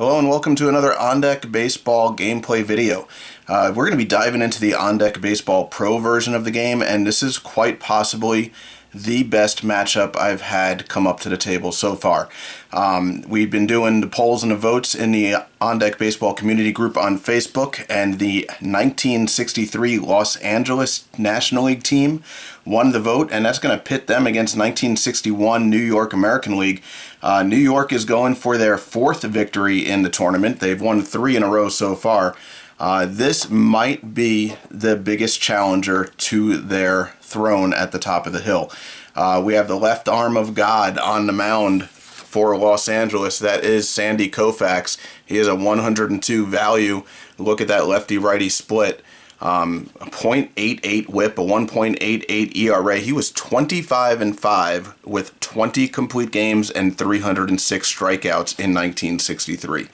Hello and welcome to another On Deck Baseball gameplay video. We're going to be diving into the On Deck Baseball Pro version of the game, and this is quite possibly the best matchup I've had come up to the table so far. We've been doing the polls and the votes in the On Deck Baseball community group on Facebook, and the 1963 Los Angeles National League team won the vote, and that's going to pit them against 1961 New York American League. New York is going for their fourth victory in the tournament. They've won 3 in a row so far. This might be the biggest challenger to their throne at the top of the hill. We have the left arm of God on the mound for Los Angeles. That is Sandy Koufax. He has a 102 value. Look at that lefty-righty split. A .88 whip, a 1.88 ERA. He was 25-5 with 20 complete games and 306 strikeouts in 1963.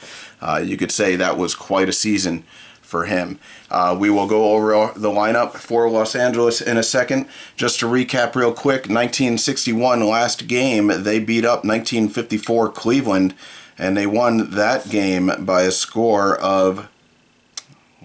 You could say that was quite a season for him. We will go over the lineup for Los Angeles in a second. Just to recap real quick, 1961 last game, they beat up 1954 Cleveland, and they won that game by a score of,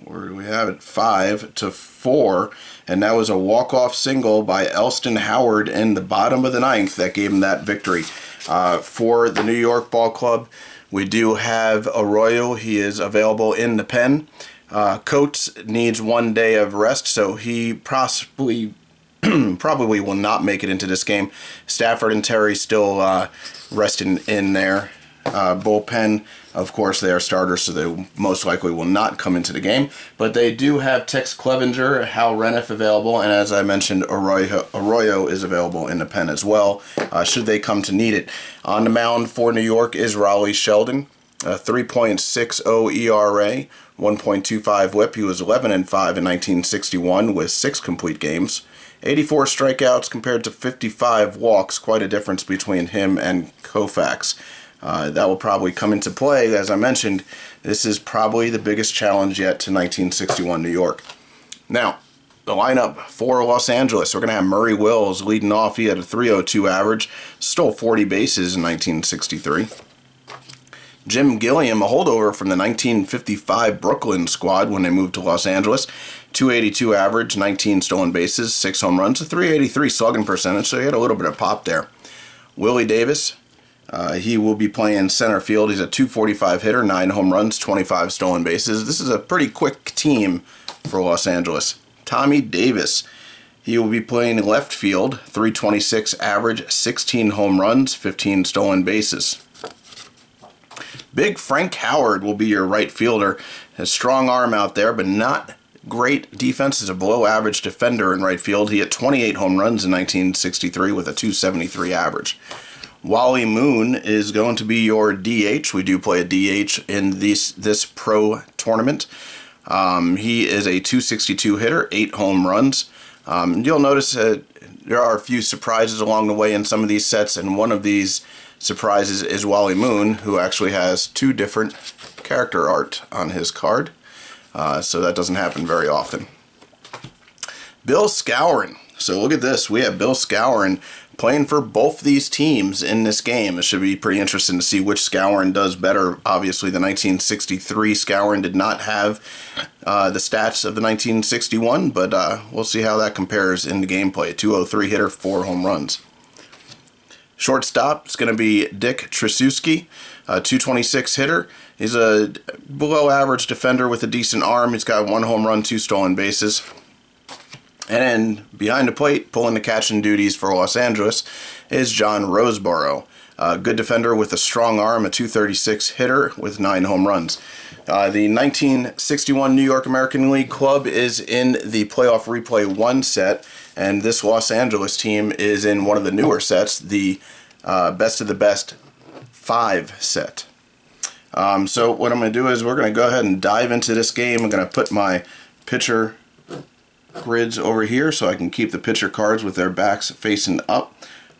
where do we have it, 5-4, and that was a walk-off single by Elston Howard in the bottom of the ninth that gave him that victory. For the New York Ball Club, we do have Arroyo. He is available in the pen. Coates needs 1 day of rest, so he probably will not make it into this game. Stafford and Terry still resting in there. Bullpen, of course, they are starters, so they most likely will not come into the game. But they do have Tex Clevenger, Hal Reniff available, and as I mentioned, Arroyo is available in the pen as well, should they come to need it. On the mound for New York is Raleigh Sheldon, 3.60 ERA, 1.25 whip. He was 11-5 in 1961 with 6 complete games. 84 strikeouts compared to 55 walks, quite a difference between him and Koufax. That will probably come into play. As I mentioned, this is probably the biggest challenge yet to 1961 New York. Now, the lineup for Los Angeles, we're going to have Murray Wills leading off. He had a .302 average, stole 40 bases in 1963. Jim Gilliam, a holdover from the 1955 Brooklyn squad when they moved to Los Angeles. .282 average, 19 stolen bases, 6 home runs, a .383 slugging percentage, so he had a little bit of pop there. Willie Davis, he will be playing center field. He's a .245 hitter, 9 home runs, 25 stolen bases. This is a pretty quick team for Los Angeles. Tommy Davis, he will be playing left field, .326 average, 16 home runs, 15 stolen bases. Big Frank Howard will be your right fielder. A strong arm out there, but not great defense. Is a below-average defender in right field. He hit 28 home runs in 1963 with a .273 average. Wally Moon is going to be your DH. We do play a DH in this pro tournament. He is a .262 hitter, 8 home runs. You'll notice there are a few surprises along the way in some of these sets, and one of these surprises is Wally Moon, who actually has 2 different character art on his card. So that doesn't happen very often. Bill Skowron. So look at this. We have Bill Skowron playing for both these teams in this game. It should be pretty interesting to see which Skowron does better. Obviously, the 1963 Skowron did not have the stats of the 1961, but we'll see how that compares in the gameplay. A .203 hitter, 4 home runs. Shortstop is going to be Dick Tracewski, a .226 hitter. He's a below-average defender with a decent arm. He's got 1 home run, 2 stolen bases. And then behind the plate, pulling the catching duties for Los Angeles, is John Roseboro. A good defender with a strong arm, a .236 hitter with 9 home runs. The 1961 New York American League club is in the Playoff Replay 1 set, and this Los Angeles team is in one of the newer sets, the Best of the Best 5 set. So what I'm going to do is we're going to go ahead and dive into this game. I'm going to put my pitcher grids over here so I can keep the pitcher cards with their backs facing up.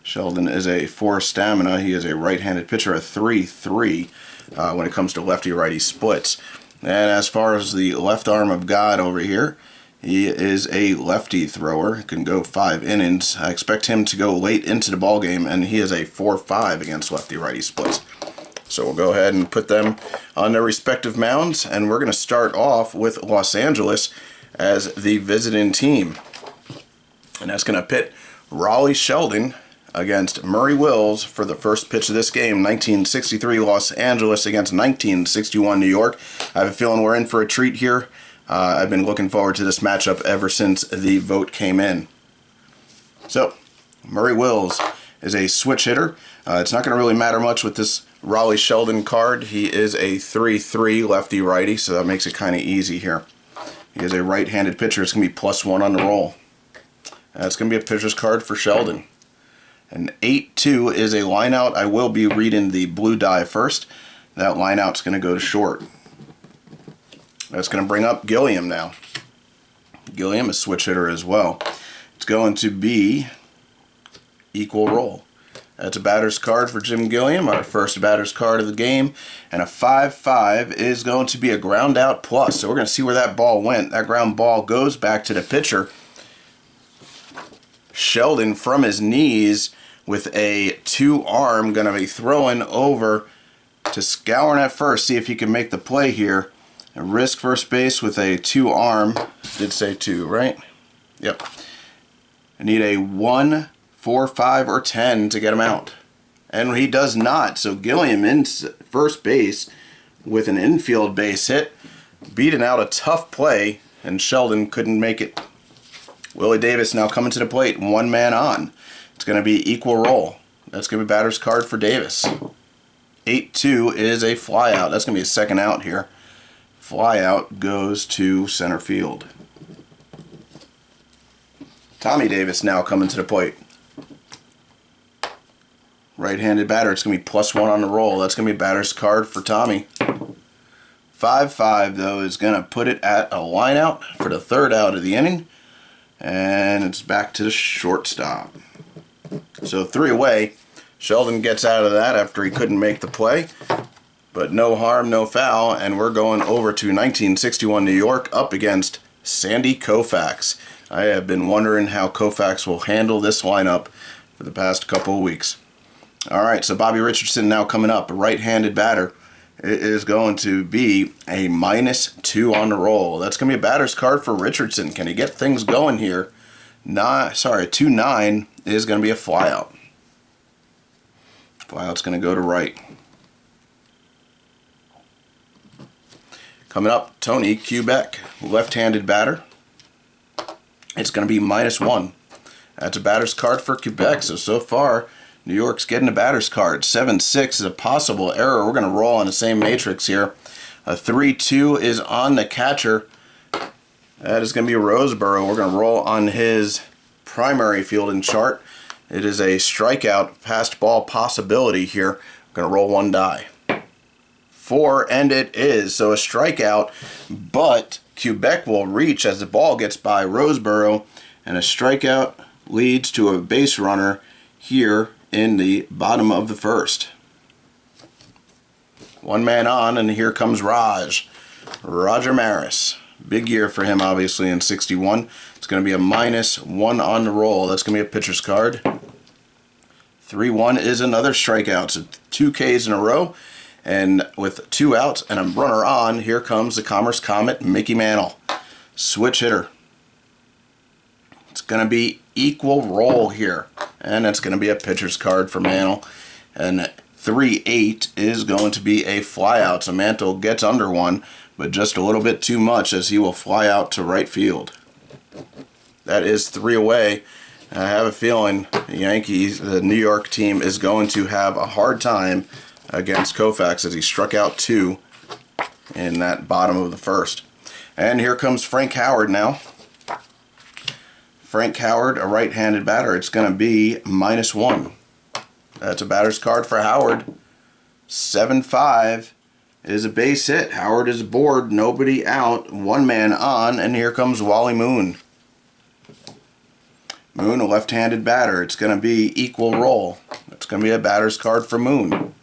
Sheldon is a 4 stamina. He is a right-handed pitcher, a 3-3 when it comes to lefty-righty splits. And as far as the left arm of God over here, he is a lefty thrower. He can go 5 innings. I expect him to go late into the ball game, and he is a 4-5 against lefty-righty splits. So we'll go ahead and put them on their respective mounds, and we're going to start off with Los Angeles as the visiting team. And that's going to pit Raleigh Sheldon against Murray Wills for the first pitch of this game. 1963 Los Angeles against 1961 New York. I have a feeling we're in for a treat here. I've been looking forward to this matchup ever since the vote came in. So, Murray Wills is a switch hitter. It's not going to really matter much with this Raleigh Sheldon card. He is a 3-3 lefty-righty, so that makes it kind of easy here. He is a right-handed pitcher. It's going to be +1 on the roll. That's going to be a pitcher's card for Sheldon. And 8-2 is a lineout. I will be reading the blue die first. That lineout's going to go to short. That's going to bring up Gilliam now. Gilliam is switch hitter as well. It's going to be equal roll. That's a batter's card for Jim Gilliam, our first batter's card of the game. And a 5-5 is going to be a ground out plus. So we're going to see where that ball went. That ground ball goes back to the pitcher. Sheldon from his knees with a 2-arm going to be throwing over to Scowen at first. See if he can make the play here. And risk first base with a 2-arm. Did say 2, right? Yep. I need a 1, 4, 5, or 10 to get him out. And he does not. So Gilliam in first base with an infield base hit. Beating out a tough play, and Sheldon couldn't make it. Willie Davis now coming to the plate, 1 man on. It's going to be equal roll. That's going to be batter's card for Davis. 8-2 is a flyout. That's going to be a second out here. Flyout goes to center field. Tommy Davis now coming to the plate. Right-handed batter. It's going to be +1 on the roll. That's going to be batter's card for Tommy. 5-5, though, is going to put it at a lineout for the third out of the inning. And it's back to the shortstop. So 3 away. Sheldon gets out of that after he couldn't make the play. But no harm, no foul. And we're going over to 1961 New York up against Sandy Koufax. I have been wondering how Koufax will handle this lineup for the past couple of weeks. Alright, so Bobby Richardson now coming up. A right-handed batter. It is going to be a -2 on the roll. That's going to be a batter's card for Richardson. Can he get things going here? A 2-9 is going to be a flyout. Flyout's going to go to right. Coming up, Tony Quebec, left-handed batter. It's going to be -1. That's a batter's card for Quebec. So far, New York's getting a batter's card. 7-6 is a possible error. We're going to roll on the same matrix here. A 3-2 is on the catcher. That is going to be Roseboro. We're going to roll on his primary fielding chart. It is a strikeout passed ball possibility here. We're going to roll 1 die. 4, and it is. So a strikeout, but Quebec will reach as the ball gets by Roseboro, and a strikeout leads to a base runner here in the bottom of the first. 1 man on, and here comes Roger Maris. Big year for him, obviously, in 61. It's going to be a -1 on the roll. That's going to be a pitcher's card. 3-1 is another strikeout. So 2 Ks in a row. And with 2 outs and a runner on, here comes the Commerce Comet, Mickey Mantle. Switch hitter. It's going to be equal roll here. And it's going to be a pitcher's card for Mantle. And 3-8 is going to be a flyout. So Mantle gets under 1, but just a little bit too much as he will fly out to right field. That is 3 away. I have a feeling the Yankees, the New York team, is going to have a hard time against Koufax as he struck out 2 in that bottom of the first. And here comes Frank Howard now. Frank Howard, a right-handed batter. It's going to be -1. That's a batter's card for Howard. 7-5 is a base hit. Howard is aboard, nobody out, 1 man on, and here comes Wally Moon. Moon, a left-handed batter. It's going to be equal roll. It's going to be a batter's card for Moon.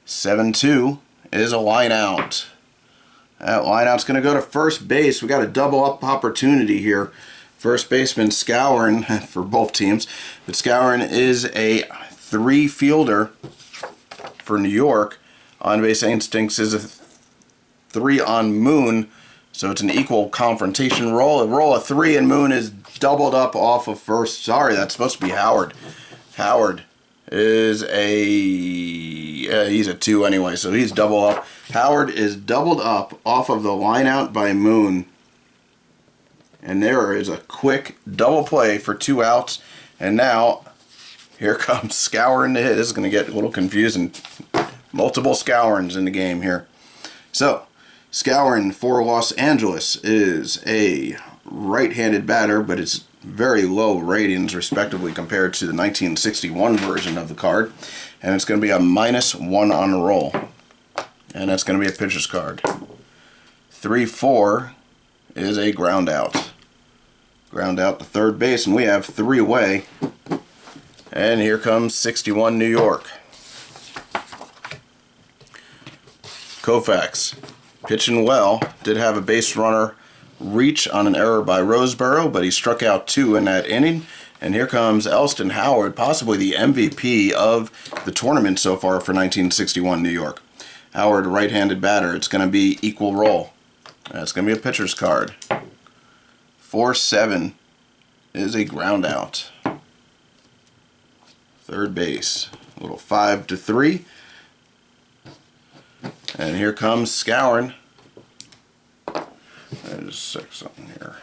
7-2 is a line out. That line out's going to go to first base. We got a double up opportunity here. First baseman Scowen for both teams, but Scowen is a 3 fielder for New York. On base instincts is a 3 on Moon, so it's an equal confrontation roll. A roll of 3 and Moon is doubled up off of first. Sorry, that's supposed to be Howard. Howard is he's a 2 anyway, so he's double up. Howard is doubled up off of the line out by Moon. And there is a quick double play for 2 outs. And now, here comes Skowron to hit. This is going to get a little confusing. Multiple Skowrons in the game here. So, Skowron for Los Angeles is a right-handed batter, but it's very low ratings, respectively, compared to the 1961 version of the card. And it's going to be a -1 on the roll. And that's going to be a pitcher's card. 3-4 is a ground out. Ground out to third base, and we have 3 away. And here comes 61 New York. Koufax, pitching well, did have a base runner reach on an error by Roseboro, but he struck out 2 in that inning. And here comes Elston Howard, possibly the MVP of the tournament so far for 1961 New York. Howard, right-handed batter. It's going to be equal roll. That's going to be a pitcher's card. 4-7 is a ground out. Third base. A little 5-3. And here comes Skowron. I'll just check something here.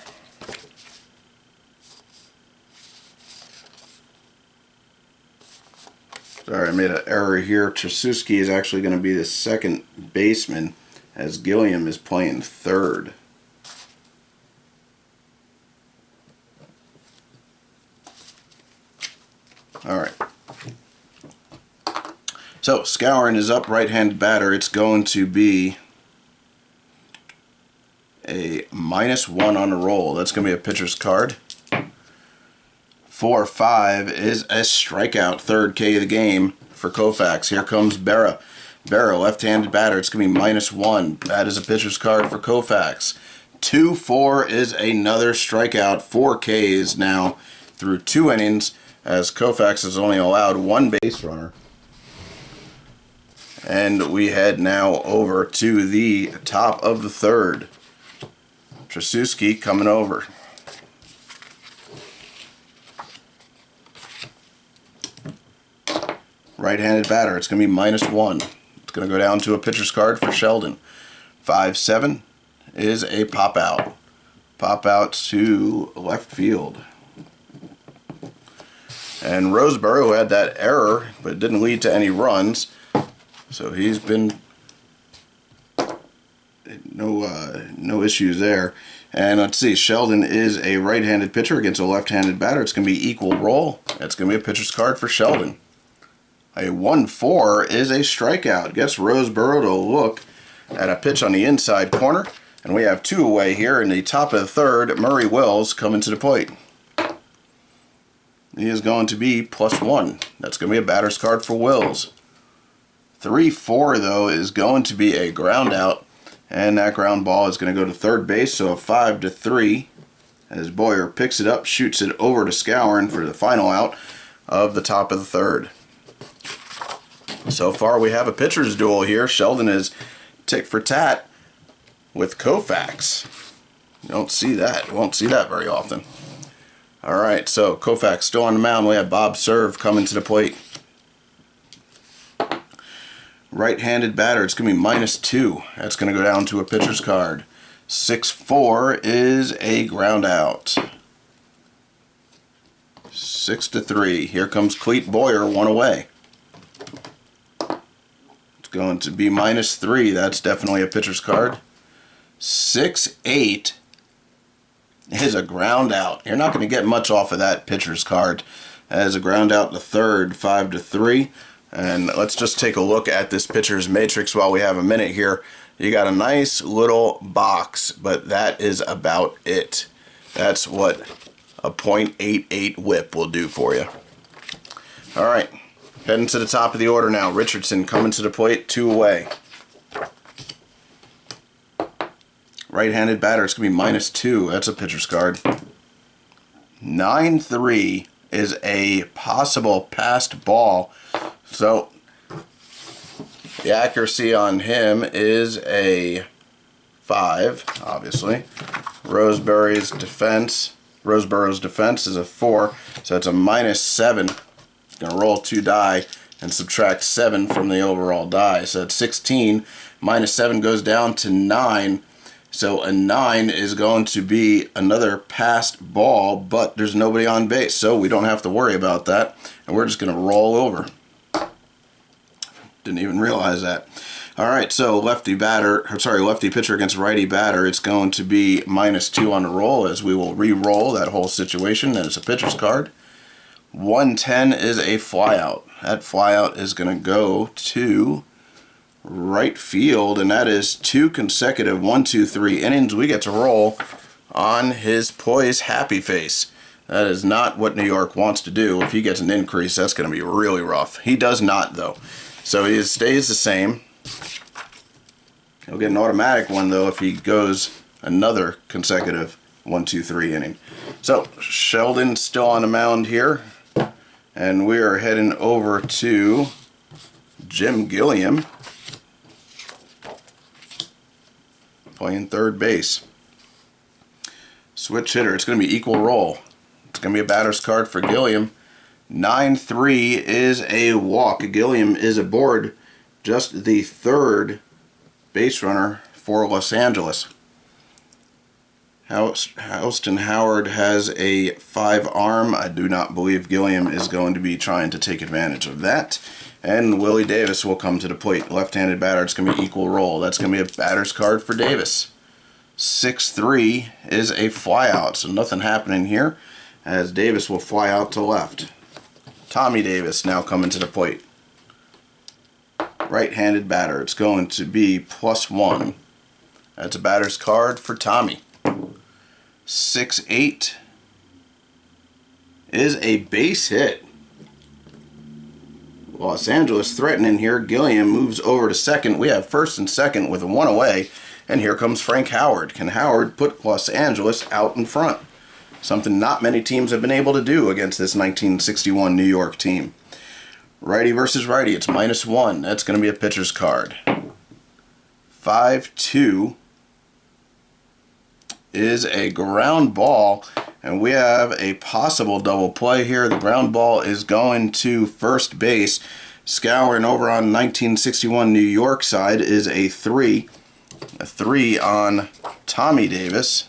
Sorry, I made an error here. Trasuski is actually going to be the second baseman, as Gilliam is playing third. Alright. So, Skowron is up, right-handed batter. It's going to be a -1 on the roll. That's going to be a pitcher's card. 4-5 is a strikeout, third K of the game for Koufax. Here comes Berra. Berra, left-handed batter. It's going to be -1. That is a pitcher's card for Koufax. 2-4 is another strikeout, 4 Ks now through 2 innings, as Koufax has only allowed 1 base runner. And we head now over to the top of the third. Trasuski coming over. Right-handed batter. It's going to be -1. It's going to go down to a pitcher's card for Sheldon. 5-7 is a pop out. Pop out to left field. And Roseboro, who had that error, but it didn't lead to any runs. So he's been no issues there. And let's see, Sheldon is a right-handed pitcher against a left-handed batter. It's going to be equal roll. It's going to be a pitcher's card for Sheldon. A 1-4 is a strikeout. Gets Roseboro to look at a pitch on the inside corner. And we have 2 away here in the top of the third. Murray Wills coming to the plate. He is going to be +1. That's going to be a batter's card for Wills. 3-4, though, is going to be a ground out. And that ground ball is going to go to third base, so a 5-3 as Boyer picks it up, shoots it over to Skowron for the final out of the top of the third. So far we have a pitcher's duel here. Sheldon is tick for tat with Koufax. You don't see that. You won't see that very often. Alright, so Koufax still on the mound. We have Bob Serve coming to the plate. Right-handed batter, it's going to be -2. That's going to go down to a pitcher's card. 6-4 is a ground out. 6-3. Here comes Cleet Boyer, 1 away. It's going to be -3. That's definitely a pitcher's card. 6-8 is a ground out. You're not going to get much off of that pitcher's card. As a ground out to third, 5-3. And let's just take a look at this pitcher's matrix while we have a minute here. You got a nice little box, but that is about it. That's what a .88 whip will do for you. Alright, heading to the top of the order now. Richardson coming to the plate, 2 away. Right-handed batter, it's going to be -2. That's a pitcher's card. 9-3 is a possible passed ball. So, The accuracy on him is a 5, obviously. Rosebury's defense is a 4, so it's a -7. Gonna roll 2 die and subtract 7 from the overall die. So it's 16. -7 goes down to 9. So a 9 is going to be another passed ball, but there's nobody on base, so we don't have to worry about that. And we're just gonna roll over. Didn't even realize that. Alright, so lefty pitcher against righty batter, it's going to be -2 on the roll, as we will re-roll that whole situation, and it's a pitcher's card. 110 is a flyout. That flyout is going to go to right field, and that is 2 consecutive 1, 2, 3 innings. We get to roll on his poised happy face. That is not what New York wants to do. If he gets an increase, that's going to be really rough. He does not, though. So he stays the same. He'll get an automatic one, though, if he goes another consecutive 1, 2, 3 inning. So Sheldon's still on the mound here, and we are heading over to Jim Gilliam playing third base. Switch hitter. It's going to be equal roll. It's going to be a batter's card for Gilliam. 9-3 is a walk. Gilliam is aboard, just the third base runner for Los Angeles. Houston Howard has a 5 arm. I do not believe Gilliam is going to be trying to take advantage of that. And Willie Davis will come to the plate. Left-handed batter. It's going to be equal roll. That's going to be a batter's card for Davis. 6-3 is a flyout, so nothing happening here, as Davis will fly out to left. Tommy Davis now coming to the plate. Right-handed batter. It's going to be +1. That's a batter's card for Tommy. 6-8 is a base hit. Los Angeles threatening here. Gilliam moves over to second. We have first and second with 1 away, and here comes Frank Howard. Can Howard put Los Angeles out in front? Something not many teams have been able to do against this 1961 New York team. Righty versus righty, it's -1. That's going to be a pitcher's card. 5-2 is a ground ball, and we have a possible double play here. The ground ball is going to first base. Scouring over on 1961 New York side is a 3. A 3 on Tommy Davis.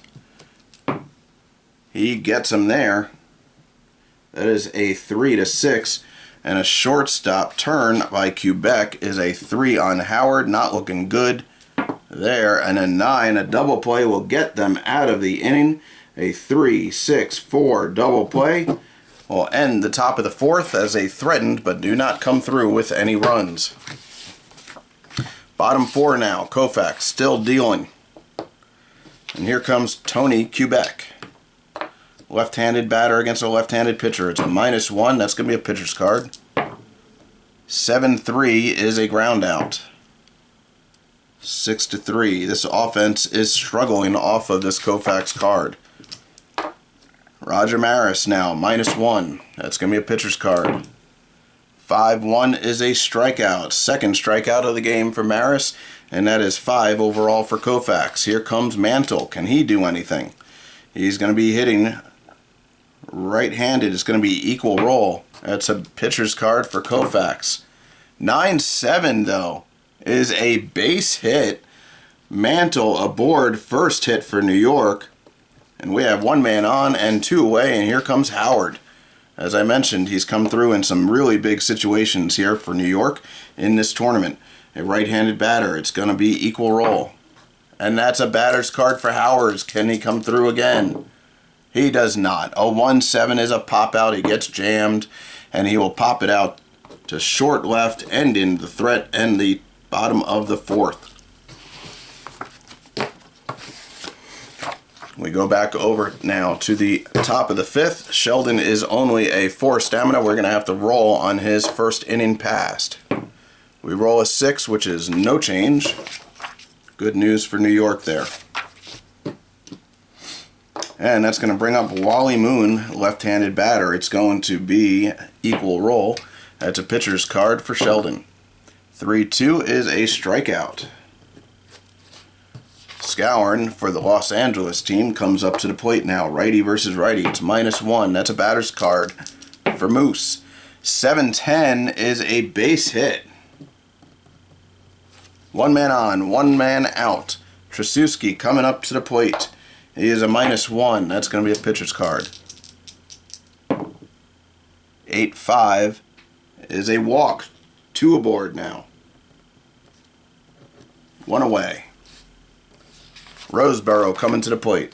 He gets him there. That is a 3-6. And a shortstop turn by Quebec is a 3 on Howard. Not looking good there. And a 9, a double play will get them out of the inning. A 3-6-4 double play will end the top of the 4th as they threatened but do not come through with any runs. Bottom 4 now. Koufax still dealing. And here comes Tony Quebec. Left-handed batter against a left-handed pitcher. It's a -1. That's going to be a pitcher's card. 7-3 is a ground out. 6-3. This offense is struggling off of this Koufax card. Roger Maris now, -1. That's going to be a pitcher's card. 5-1 is a strikeout. Second strikeout of the game for Maris, and that is 5 overall for Koufax. Here comes Mantle. Can he do anything? He's going to be hitting right-handed. It's going to be equal roll. That's a pitcher's card for Koufax. 9-7, though, is a base hit. Mantle aboard, first hit for New York. And we have 1 man on and 2 away, and here comes Howard. As I mentioned, he's come through in some really big situations here for New York in this tournament. A right-handed batter. It's going to be equal roll. And that's a batter's card for Howard. Can he come through again? He does not. A 1-7 is a pop out. He gets jammed, and he will pop it out to short left, ending the threat and the bottom of the 4th. We go back over now to the top of the 5th. Sheldon is only a 4 stamina. We're going to have to roll on his first inning passed. We roll a 6, which is no change. Good news for New York there. And that's going to bring up Wally Moon, left-handed batter. It's going to be equal roll. That's a pitcher's card for Sheldon. 3-2 is a strikeout. Scourin for the Los Angeles team comes up to the plate now. Righty versus righty. It's -1. That's a batter's card for Moose. 7-10 is a base hit. One man on, one man out. Trasuski coming up to the plate. He is a -1. That's going to be a pitcher's card. 8-5 is a walk. 2 aboard now. 1 away. Roseboro coming to the plate.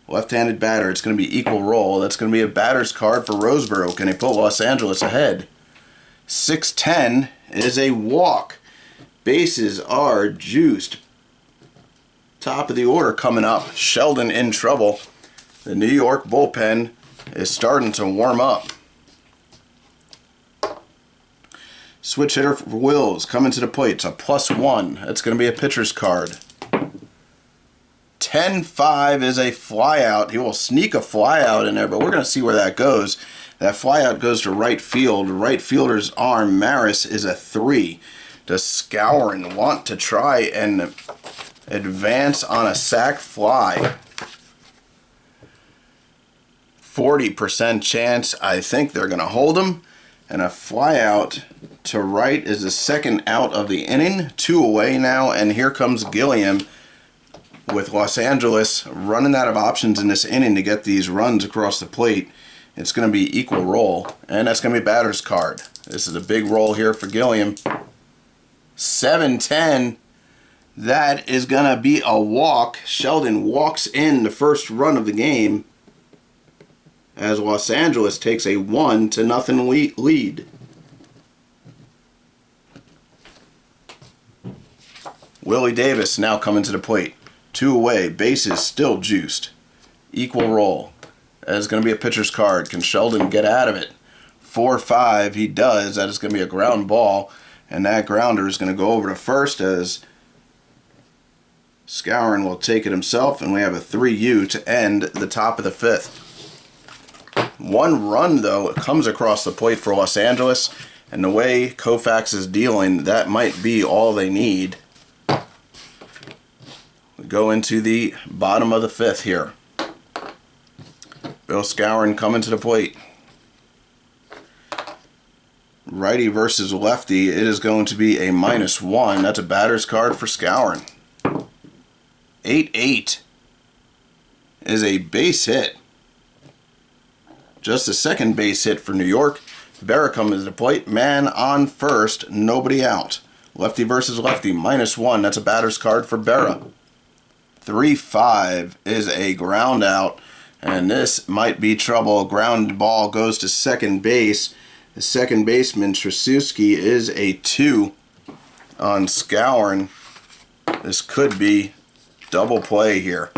Left-handed batter. It's going to be equal roll. That's going to be a batter's card for Roseboro. Can he put Los Angeles ahead? 6-10 is a walk. Bases are juiced. Top of the order coming up. Sheldon in trouble. The New York bullpen is starting to warm up. Switch hitter for Wills coming to the plate. It's a +1. That's going to be a pitcher's card. 10-5 is a flyout. He will sneak a flyout in there, but we're going to see where that goes. That flyout goes to right field. Right fielder's arm, Maris, is a 3. Does Scourin want to try and advance on a sac fly? 40% chance. I think they're going to hold him. And a flyout to right is the second out of the inning. 2 away now, and here comes Gilliam with Los Angeles running out of options in this inning to get these runs across the plate. It's going to be equal roll, and that's going to be batter's card. This is a big roll here for Gilliam. 7-10. That is going to be a walk. Sheldon walks in the first run of the game as Los Angeles takes a 1-0 lead. Willie Davis now coming to the plate. 2 away. Bases still juiced. Equal roll. That is going to be a pitcher's card. Can Sheldon get out of it? 4-5. He does. That is going to be a ground ball. And that grounder is going to go over to first as Scourin will take it himself. And we have a 3-U to end the top of the 5th. 1 run, though, comes across the plate for Los Angeles. And the way Koufax is dealing, that might be all they need. We go into the bottom of the 5th here. Bill Scourin coming to the plate. Righty versus lefty. It is going to be a -1. That's a batter's card for Scourin. 8-8 is a base hit. Just a second base hit for New York. Berra coming to the plate. Man on first. Nobody out. Lefty versus lefty. -1. That's a batter's card for Berra. 3-5 is a ground out. And this might be trouble. Ground ball goes to second base. The second baseman, Trasuski, is a 2 on Scourin. This could be double play here.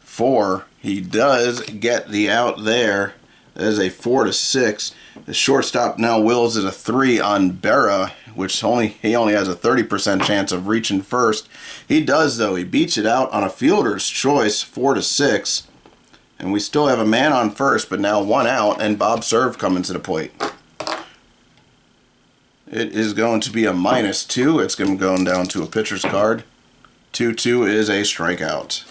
4. He does get the out there. That is a 4-6. The shortstop now Wills is a 3 on Berra, which he only has a 30% chance of reaching first. He does, though. He beats it out on a fielder's choice, 4-6. And we still have a man on first, but now 1 out, and Bob Serve coming to the plate. It is going to be a -2. It's going to go down to a pitcher's card. 2-2 is a strikeout.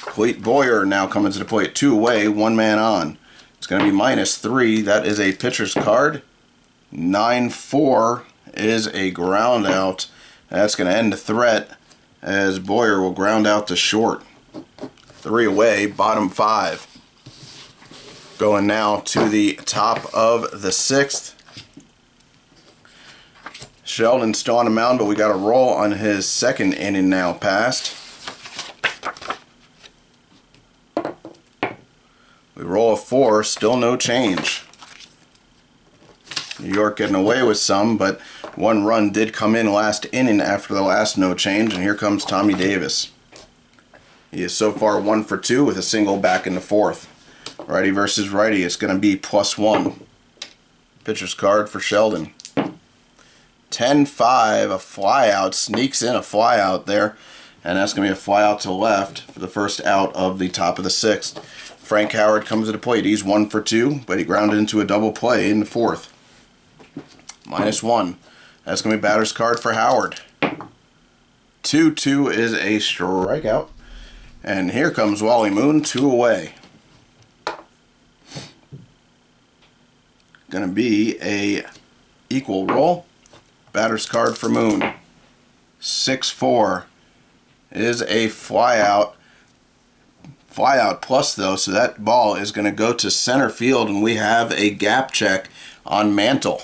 Clete Boyer now coming to the plate. 2 away, 1 man on. It's going to be -3. That is a pitcher's card. 9-4 is a ground out. That's going to end the threat as Boyer will ground out to short. 3 away, bottom 5. Going now to the top of the 6th. Sheldon's still on the mound, but we got a roll on his second inning now passed. We roll a 4, still no change. New York getting away with some, but 1 run did come in last inning after the last no change, and here comes Tommy Davis. He is so far 1 for 2 with a single back in the 4th. Righty versus righty, it's going to be +1. Pitcher's card for Sheldon. 10-5, a flyout, sneaks in a flyout there, and that's going to be a flyout to left for the first out of the top of the 6th. Frank Howard comes to the plate. He's 1 for 2, but he grounded into a double play in the 4th. -1. That's going to be batter's card for Howard. 2-2 is a strikeout. And here comes Wally Moon, 2 away. Going to be a equal roll. Batter's card for Moon. 6-4 is a flyout. Flyout plus though, so that ball is going to go to center field, and we have a gap check on Mantle.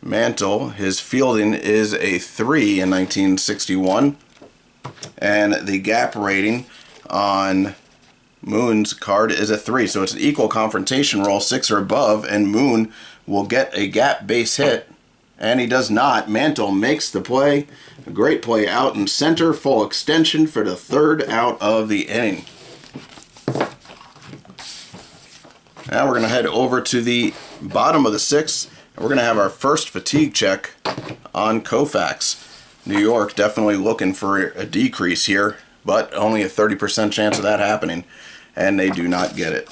Mantle, his fielding is a 3 in 1961, and the gap rating on Moon's card is a 3, so it's an equal confrontation roll, 6 or above, and Moon will get a gap base hit, and he does not. Mantle makes the play. A great play out in center, full extension for the 3rd out of the inning. Now we're going to head over to the bottom of the 6th, and we're going to have our first fatigue check on Koufax. New York definitely looking for a decrease here, but only a 30% chance of that happening, and they do not get it.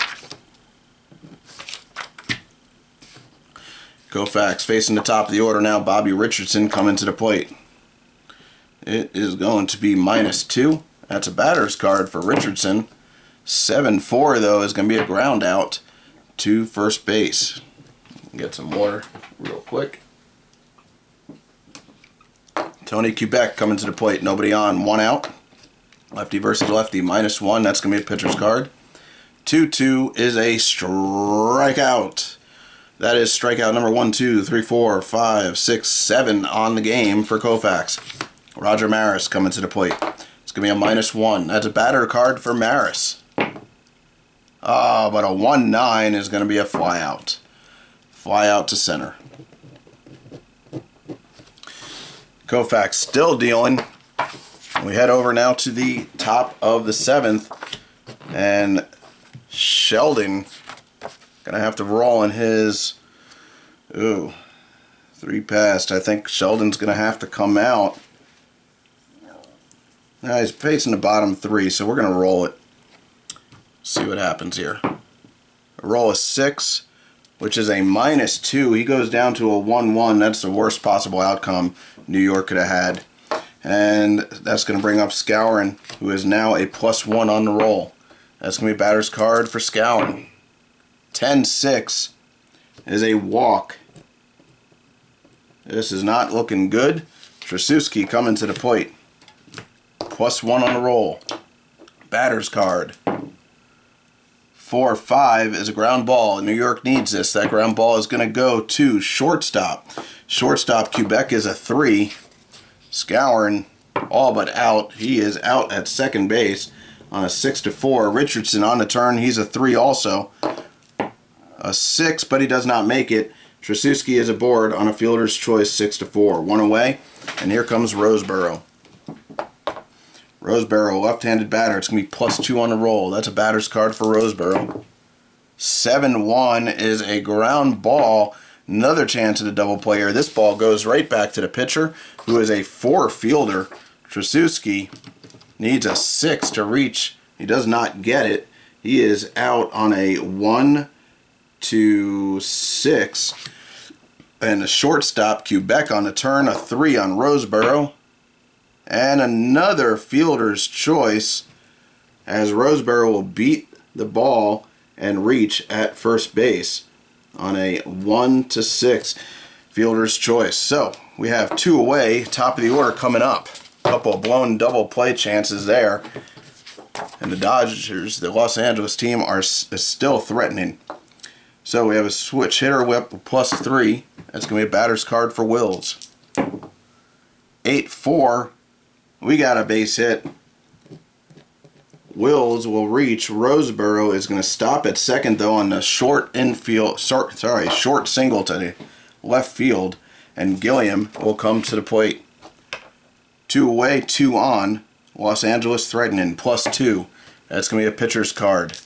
Koufax facing the top of the order now. Bobby Richardson coming to the plate. It is going to be -2. That's a batter's card for Richardson. 7-4 though is going to be a ground out to first base. Get some water real quick. Tony Quebec coming to the plate. Nobody on. 1 out. Lefty versus lefty. -1. That's going to be a pitcher's card. 2-2 is a strikeout. That is strikeout number 1, 2, 3, 4, 5, 6, 7 on the game for Koufax. Roger Maris coming to the plate. It's going to be a -1. That's a batter card for Maris. But a 1-9 is going to be a flyout. Flyout to center. Koufax still dealing. We head over now to the top of the 7th. And Sheldon gonna have to roll in his 3 passed. I think Sheldon's gonna have to come out. Now he's facing the bottom 3, so we're gonna roll it. See what happens here. A roll of 6, which is a -2. He goes down to a 1-1. That's the worst possible outcome New York could have had. And that's gonna bring up Skowron, who is now a +1 on the roll. That's gonna be batter's card for Skowron. 10-6 is a walk. This is not looking good. Trasuski coming to the plate. +1 on the roll. Batter's card. 4-5 is a ground ball. New York needs this. That ground ball is going to go to shortstop. Shortstop Quebec is a 3. Skowron all but out. He is out at second base on a 6-4. Richardson on the turn. He's a 3 also. A 6, but he does not make it. Trasuski is aboard on a fielder's choice 6-4. 1 away, and here comes Roseboro. Roseboro, left-handed batter. It's going to be +2 on the roll. That's a batter's card for Roseboro. 7-1 is a ground ball. Another chance at a double play here. This ball goes right back to the pitcher, who is a 4 fielder. Trasuski needs a 6 to reach. He does not get it. He is out on a 1-6. And a shortstop, Quebec on the turn, a 3 on Roseboro. And another fielder's choice, as Roseboro will beat the ball and reach at first base on a 1-6 fielder's choice. So we have 2 away, top of the order coming up. A couple of blown double play chances there. And the Dodgers, the Los Angeles team, is still threatening. So we have a switch hitter whip +3. That's going to be a batter's card for Wills. 8-4. We got a base hit. Wills will reach. Roseboro is going to stop at second though on the short infield. Short single to the left field, and Gilliam will come to the plate. 2 away, 2 on. Los Angeles threatening +2. That's going to be a pitcher's card.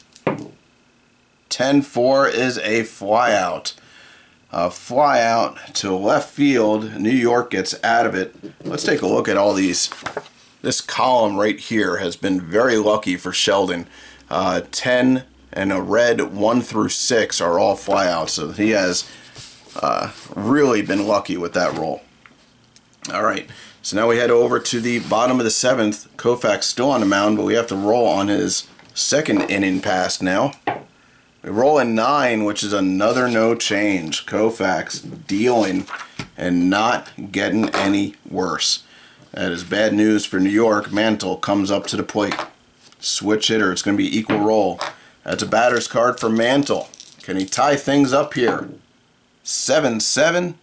10-4 is a flyout. A flyout to left field. New York gets out of it. Let's take a look at all these. This column right here has been very lucky for Sheldon. 10, and a red 1 through 6 are all flyouts. So he has really been lucky with that roll. All right, so now we head over to the bottom of the 7th. Koufax still on the mound, but we have to roll on his second inning pass now. We roll a 9, which is another no change. Koufax dealing and not getting any worse. That is bad news for New York. Mantle comes up to the plate. Switch hitter. It's going to be equal roll. That's a batter's card for Mantle. Can he tie things up here? 7-7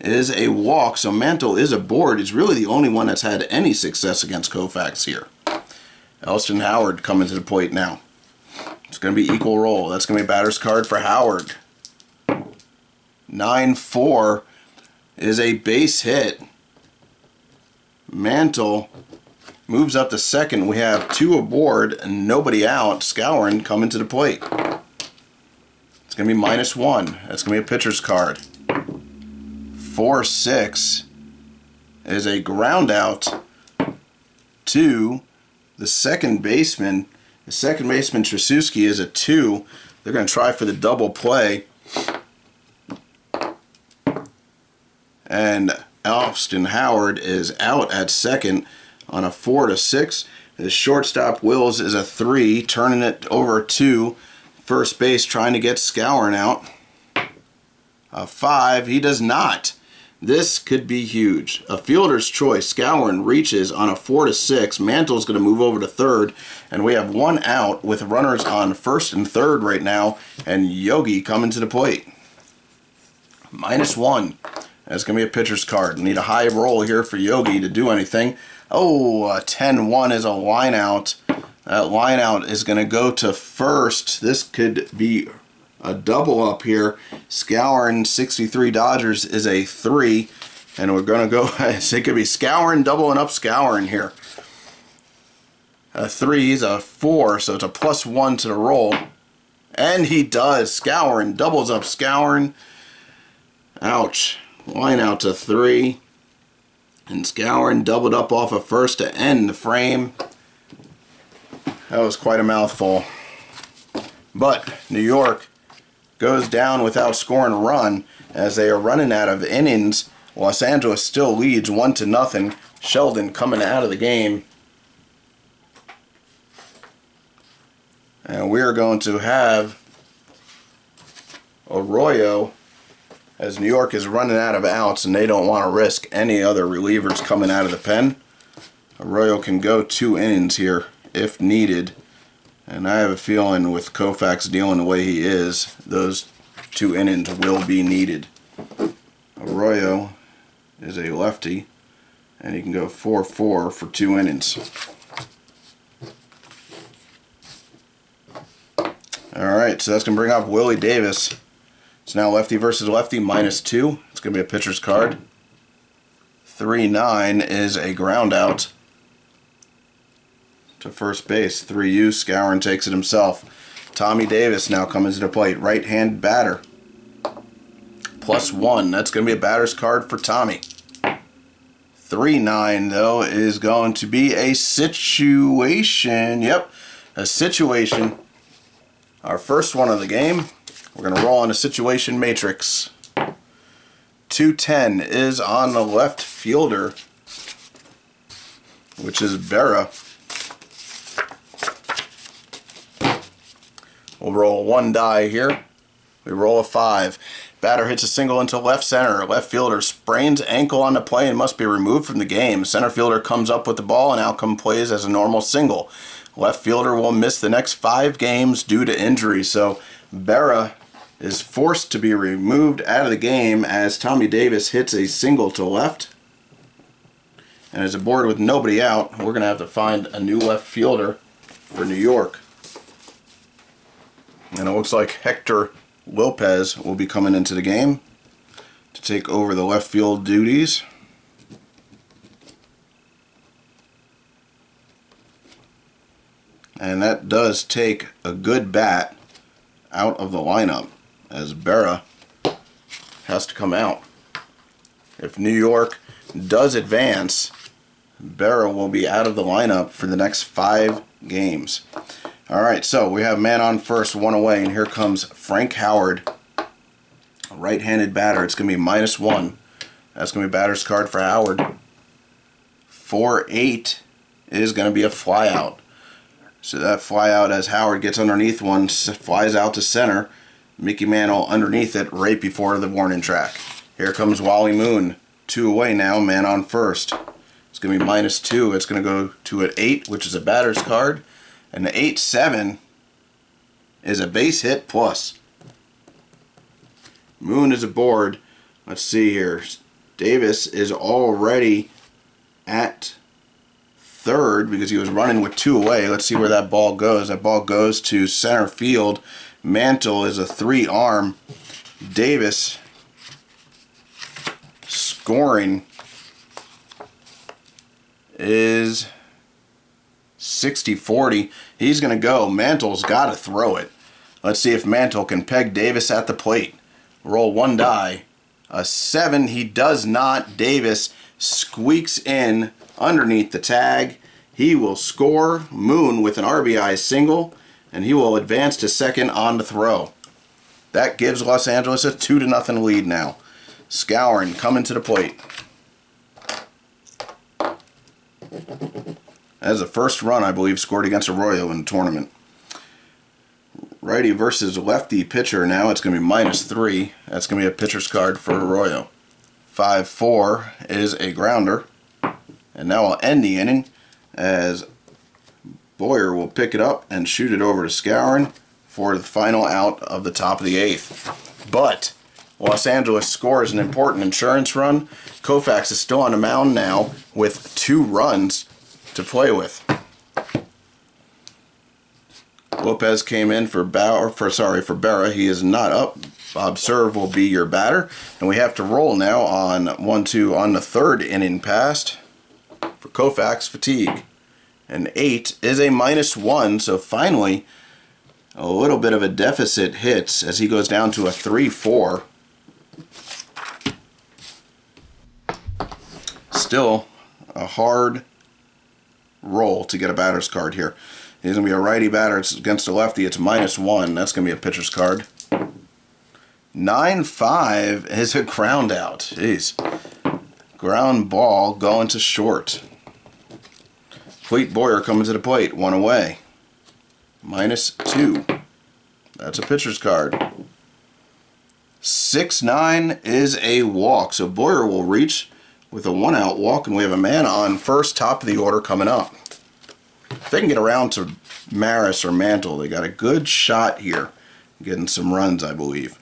is a walk, so Mantle is aboard. He's really the only one that's had any success against Koufax here. Elston Howard coming to the plate now. It's going to be equal roll. That's going to be a batter's card for Howard. 9-4 is a base hit. Mantle moves up to second. We have 2 aboard and nobody out. Skowron coming to the plate. It's going to be -1. That's going to be a pitcher's card. 4-6 is a ground out to the second baseman. The second baseman, Trasuski, is a 2. They're going to try for the double play. And Elston Howard is out at second on a 4-6. The shortstop, Wills, is a 3, turning it over to first base, trying to get Skowron out. A 5, he does not. This could be huge. A fielder's choice. Skowron reaches on a 4-6. Mantle's going to move over to third, and we have 1 out with runners on first and third right now, and Yogi coming to the plate. -1. That's going to be a pitcher's card. We need a high roll here for Yogi to do anything. Oh, 10-1 is a line out. That line out is going to go to first. This could be a double up here. Skowron, 63 Dodgers, is a 3. And we're going to go, it could be Skowron doubling up Skowron here. A 3 is a 4, so it's a +1 to the roll. And he does. Skowron doubles up Skowron. Ouch. Line out to 3. And Skowron doubled up off of first to end the frame. That was quite a mouthful. But New York goes down without scoring a run as they are running out of innings. Los Angeles still leads 1-0. Sheldon coming out of the game. And we're going to have Arroyo, as New York is running out of outs and they don't want to risk any other relievers coming out of the pen. Arroyo can go 2 innings here if needed. And I have a feeling with Koufax dealing the way he is, those 2 innings will be needed. Arroyo is a lefty, and he can go 4-4 for 2 innings. Alright, so that's going to bring up Willie Davis. It's now lefty versus lefty, -2. It's going to be a pitcher's card. 3-9 is a ground out to first base. 3-U, Skowron takes it himself. Tommy Davis now coming to the plate. Right-handed batter. +1. That's going to be a batter's card for Tommy. 3-9, though, is going to be a situation. Yep, a situation. Our first one of the game. We're going to roll on a situation matrix. 2-10 is on the left fielder, which is Berra. We'll roll 1 die here. We roll a 5. Batter hits a single into left center. Left fielder sprains ankle on the play and must be removed from the game. Center fielder comes up with the ball and outcome plays as a normal single. Left fielder will miss the next 5 games due to injury. So Berra is forced to be removed out of the game as Tommy Davis hits a single to left. And is aboard with nobody out. We're going to have to find a new left fielder for New York. And it looks like Hector Lopez will be coming into the game to take over the left field duties. And that does take a good bat out of the lineup as Berra has to come out. If New York does advance, Berra will be out of the lineup for the next 5 games. All right, so we have man on first, one away, and here comes Frank Howard, a right-handed batter. It's going to be -1. That's going to be batter's card for Howard. 4-8 is going to be a flyout. So that flyout, as Howard gets underneath one, flies out to center. Mickey Mantle underneath it right before the warning track. Here comes Wally Moon. 2 away now, man on first. It's going to be -2. It's going to go to an 8, which is a batter's card. And the 8-7 is a base hit plus. Moon is aboard. Let's see here. Davis is already at third because he was running with 2 away. Let's see where that ball goes. That ball goes to center field. Mantle is a 3-arm. Davis scoring is 60-40. He's going to go. Mantle's got to throw it. Let's see if Mantle can peg Davis at the plate. Roll 1 die. A 7. He does not. Davis squeaks in underneath the tag. He will score. Moon with an RBI single, and he will advance to second on the throw. That gives Los Angeles a 2-0 lead now. Skowron coming to the plate. As the first run, I believe, scored against Arroyo in the tournament. Righty versus lefty pitcher now. It's going to be -3. That's going to be a pitcher's card for Arroyo. 5-4 is a grounder. And now I'll end the inning as Boyer will pick it up and shoot it over to Skowron for the final out of the top of the 8th. But Los Angeles scores an important insurance run. Koufax is still on the mound now with 2 runs to play with. Lopez came in for Berra. He is not up. Bob Serve will be your batter. And we have to roll now on 1-2 on the 3rd inning passed for Koufax fatigue. And 8 is a -1, so finally a little bit of a deficit hits as he goes down to a 3-4. Still a hard roll to get a batter's card here. He's going to be a righty batter. It's against a lefty. It's -1. That's going to be a pitcher's card. 9-5 is a ground out. Jeez. Ground ball going to short. Cleet Boyer coming to the plate. 1 away. -2. That's a pitcher's card. 6-9 is a walk. So Boyer will reach with a 1-out walk, and we have a man on first, top of the order coming up. If they can get around to Maris or Mantle, they got a good shot here, getting some runs, I believe.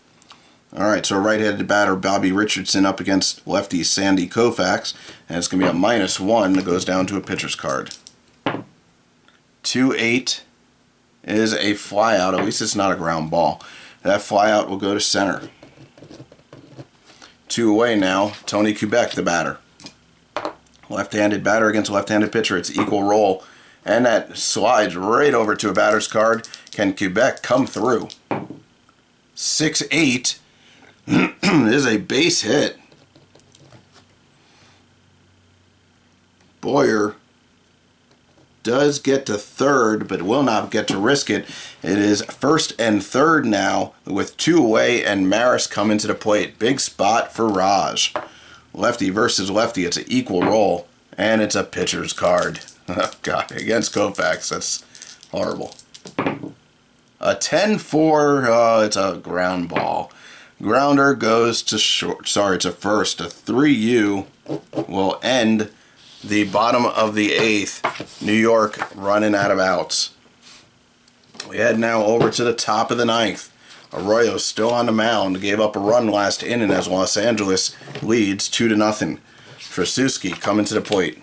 All right, so right-handed batter Bobby Richardson up against lefty Sandy Koufax, and it's going to be a -1 that goes down to a pitcher's card. 2-8 is a flyout. At least it's not a ground ball. That flyout will go to center. 2 away now. Tony Kubek, the batter. Left-handed batter against a left-handed pitcher. It's equal roll. And that slides right over to a batter's card. Can Kubek come through? 6-8 is a base hit. Boyer does get to third, but will not get to risk it. It is first and third now with 2 away, and Maris coming to the plate. Big spot for Raj. Lefty versus lefty. It's an equal roll, and it's a pitcher's card. Oh, God, against Koufax. That's horrible. A 10-4, it's a ground ball. Grounder goes to short. Sorry, it's a first. A 3-U will end the bottom of the 8th. New York running out of outs. We head now over to the top of the 9th. Arroyo still on the mound. Gave up a run last inning as Los Angeles leads 2-0. Trasuski coming to the plate.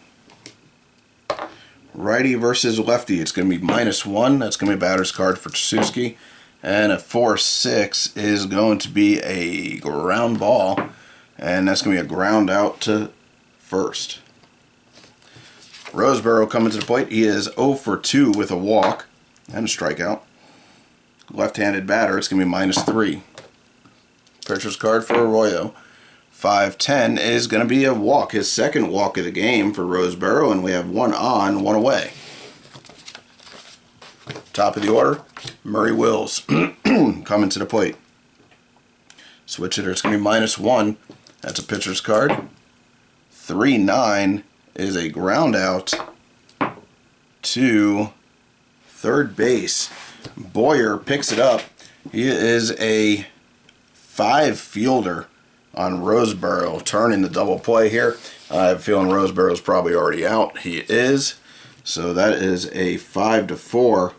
Righty versus lefty. It's going to be -1. That's going to be a batter's card for Trasuski. And a 4-6 is going to be a ground ball. And that's going to be a ground out to first. Roseboro coming to the plate. He is 0 for 2 with a walk and a strikeout. Left-handed batter. It's going to be -3. Pitcher's card for Arroyo. 5-10 is going to be a walk. His second walk of the game for Roseboro. And we have 1 on, 1 away. Top of the order, Murray Wills coming to the plate. Switch hitter, it's going to be -1. That's a pitcher's card. 3-9 is a ground out to third base. Boyer picks it up. He is a 5 fielder on Roseboro, turning the double play here. I have a feeling Roseboro's probably already out. He is. So that is a 5-4.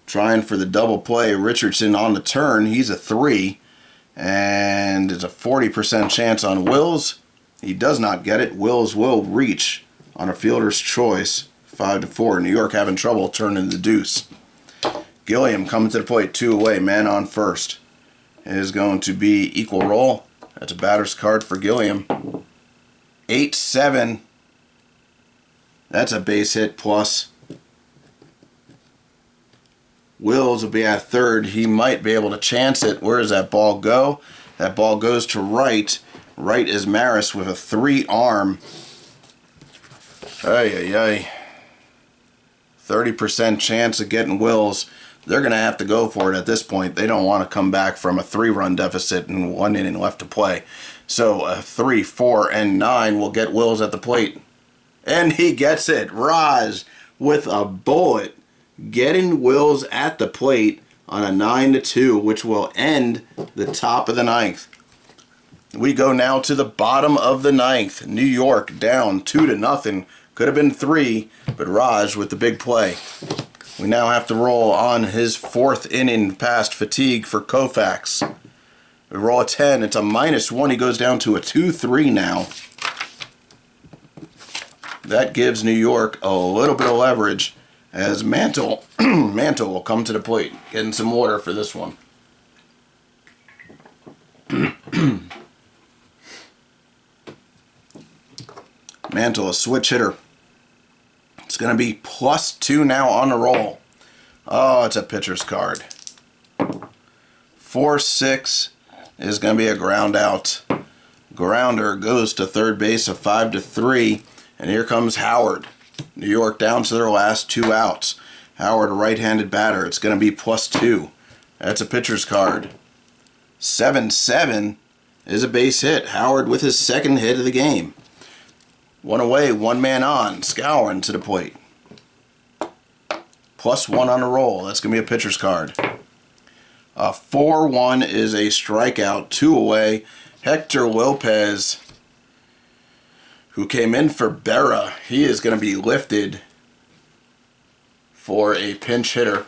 Trying for the double play. Richardson on the turn. He's a 3. And it's a 40% chance on Wills. He does not get it. Wills will reach on a fielder's choice. 5-4. New York having trouble turning the deuce. Gilliam coming to the plate, 2 away. Man on first. It is going to be equal roll. That's a batter's card for Gilliam. 8-7. That's a base hit plus. Wills will be at third. He might be able to chance it. Where does that ball go? That ball goes to right. Right is Maris with a 3 arm. Ay, ay, ay. 30% chance of getting Wills. They're going to have to go for it at this point. They don't want to come back from a 3-run deficit and 1 inning left to play. So a 3, 4, and 9 will get Wills at the plate. And he gets it. Raj with a bullet. Getting Wills at the plate on a 9-2, which will end the top of the 9th. We go now to the bottom of the 9th. New York down 2-0. Could have been 3, but Raj with the big play. We now have to roll on his 4th inning past fatigue for Koufax. We roll a 10. It's a -1. He goes down to a 2-3 now. That gives New York a little bit of leverage as Mantle will come to the plate. Getting some water for this one. Mantle, a switch hitter. It's going to be +2 now on the roll. Oh, it's a pitcher's card. 4-6 is going to be a ground out. Grounder goes to third base, a 5-3. And here comes Howard. New York down to their last 2 outs. Howard, a right-handed batter. It's going to be +2. That's a pitcher's card. 7-7 is a base hit. Howard with his 2nd hit of the game. 1 away, 1 man on. Scouring to the plate. +1 on the roll. That's going to be a pitcher's card. 4-1 is a strikeout. 2 away. Hector Lopez, who came in for Berra, he is going to be lifted for a pinch hitter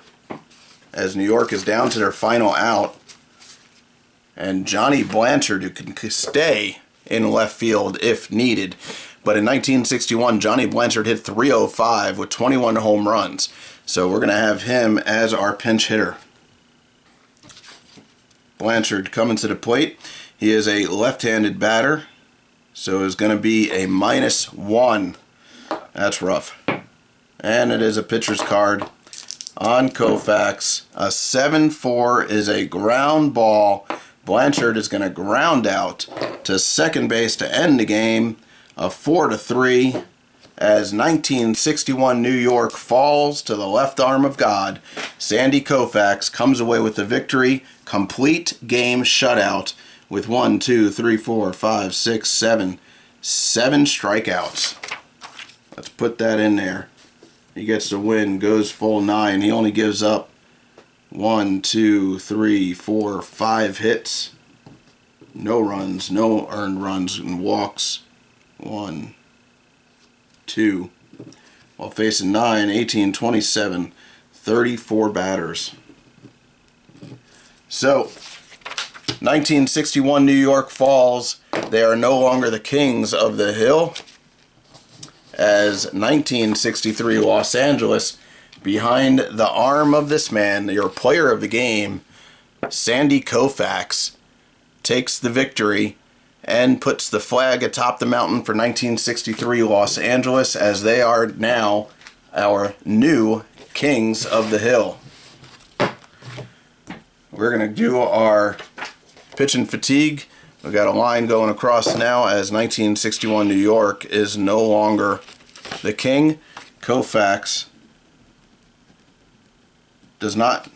as New York is down to their final out. And Johnny Blanchard, who can stay in left field if needed. But in 1961, Johnny Blanchard hit .305 with 21 home runs. So we're going to have him as our pinch hitter. Blanchard coming to the plate. He is a left-handed batter. So it's going to be a -1. That's rough. And it is a pitcher's card on Koufax. A 7-4 is a ground ball. Blanchard is going to ground out to second base to end the game. A 4-3 as 1961 New York falls to the left arm of God. Sandy Koufax comes away with the victory. Complete game shutout. With 1, 2, 3, 4, 5, 6, 7 strikeouts. Let's put that in there. He gets the win, goes full 9. He only gives up 1, 2, 3, 4, 5 hits. No runs, no earned runs and walks. 1, 2. While facing 9, 18, 27, 34 batters. So 1961 New York falls. They are no longer the kings of the hill. As 1963 Los Angeles, behind the arm of this man, your player of the game, Sandy Koufax, takes the victory and puts the flag atop the mountain for 1963 Los Angeles, as they are now our new kings of the hill. We're going to do our pitch and fatigue. We've got a line going across now as 1961 New York is no longer the king. Koufax does not.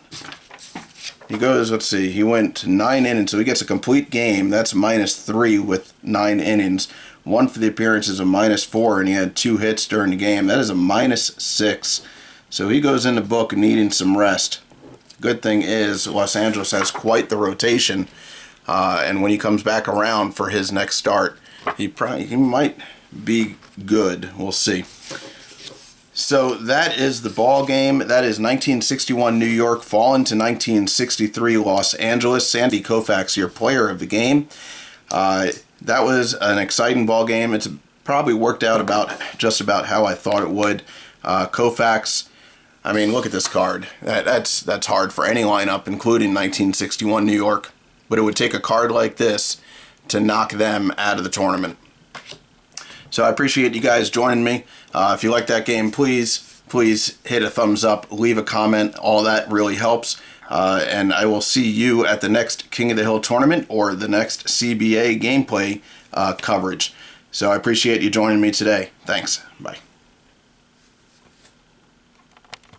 He goes, let's see, he went 9 innings, so he gets a complete game. That's -3 with 9 innings. 1 for the appearances, a -4, and he had 2 hits during the game. That is a -6. So he goes in the book needing some rest. Good thing is Los Angeles has quite the rotation, and when he comes back around for his next start, he might be good. We'll see. So that is the ball game. That is 1961 New York falling to 1963 Los Angeles. Sandy Koufax, your player of the game. That was an exciting ball game. It's probably worked out just about how I thought it would. Koufax, I mean, look at this card. That's hard for any lineup, including 1961 New York. But it would take a card like this to knock them out of the tournament. So I appreciate you guys joining me. If you like that game, please hit a thumbs up, leave a comment. All that really helps. And I will see you at the next King of the Hill tournament or the next CBA gameplay coverage. So I appreciate you joining me today. Thanks. Bye.